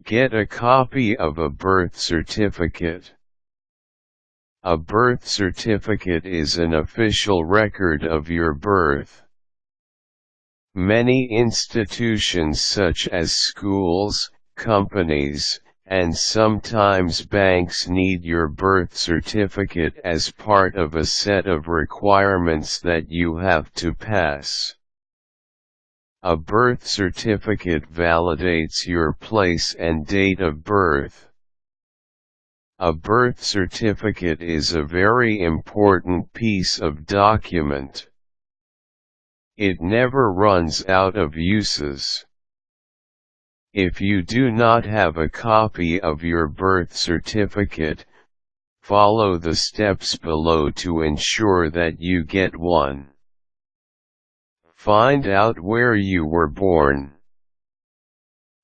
Get a copy of a birth certificate. A birth certificate is an official record of your birth. Many institutions such as schools, companies, and sometimes banks need your birth certificate as part of a set of requirements that you have to pass. A birth certificate validates your place and date of birth. A birth certificate is a very important piece of document. It never runs out of uses. If you do not have a copy of your birth certificate, follow the steps below to ensure that you get one. Find out where you were born.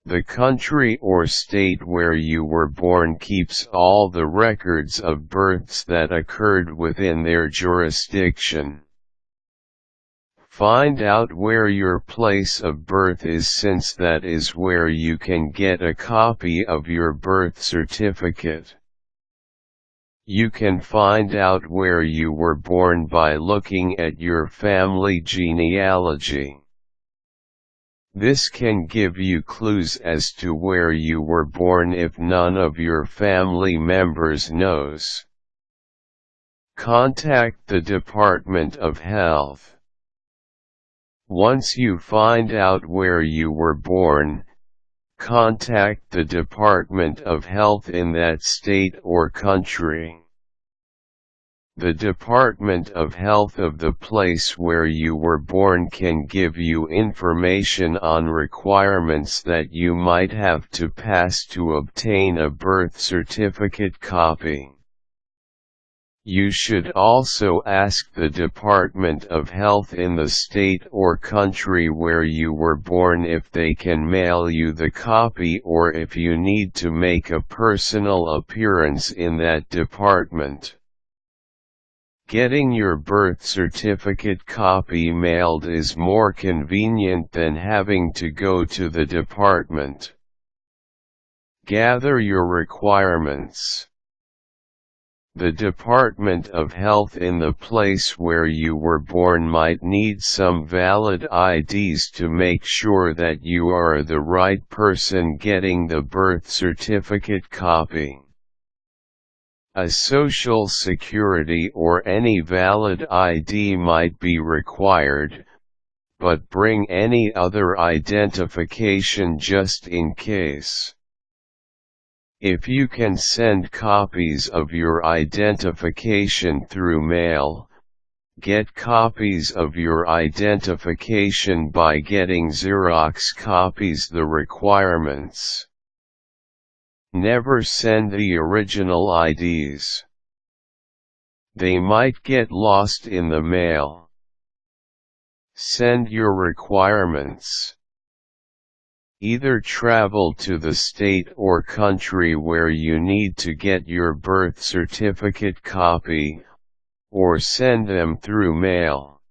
The country or state where you were born keeps all the records of births that occurred within their jurisdiction. Find out where your place of birth is, since that is where you can get a copy of your birth certificate. You can find out where you were born by looking at your family genealogy. This can give you clues as to where you were born if none of your family members knows. Contact the Department of Health. Once you find out where you were born, contact the Department of Health in that state or country. The Department of Health of the place where you were born can give you information on requirements that you might have to pass to obtain a birth certificate copy. You should also ask the Department of Health in the state or country where you were born if they can mail you the copy or if you need to make a personal appearance in that department. Getting your birth certificate copy mailed is more convenient than having to go to the department. Gather your requirements. The Department of Health in the place where you were born might need some valid IDs to make sure that you are the right person getting the birth certificate copy. A Social Security or any valid ID might be required, but bring any other identification just in case. If you can send copies of your identification through mail, get copies of your identification by getting Xerox copies. The requirements: never send the original IDs. They might get lost in the mail. Send your requirements. Either travel to the state or country where you need to get your birth certificate copy, or send them through mail.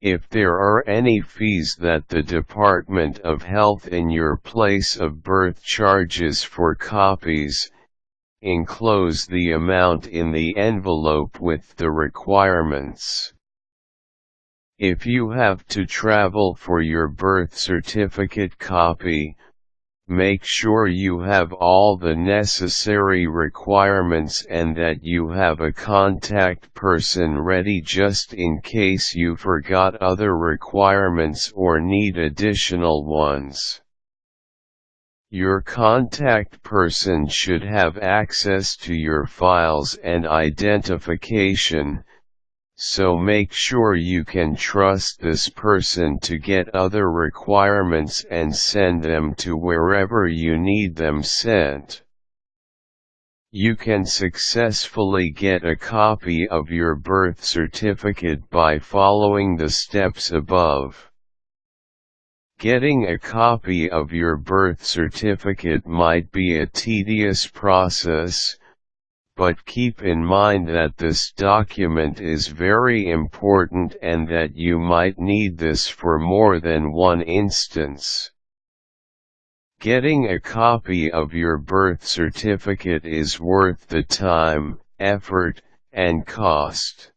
If there are any fees that the Department of Health in your place of birth charges for copies, enclose the amount in the envelope with the requirements. If you have to travel for your birth certificate copy, make sure you have all the necessary requirements and that you have a contact person ready just in case you forgot other requirements or need additional ones. Your contact person should have access to your files and identification, so make sure you can trust this person to get other requirements and send them to wherever you need them sent. You can successfully get a copy of your birth certificate by following the steps above. Getting a copy of your birth certificate might be a tedious process, but keep in mind that this document is very important and that you might need this for more than one instance. Getting a copy of your birth certificate is worth the time, effort, and cost.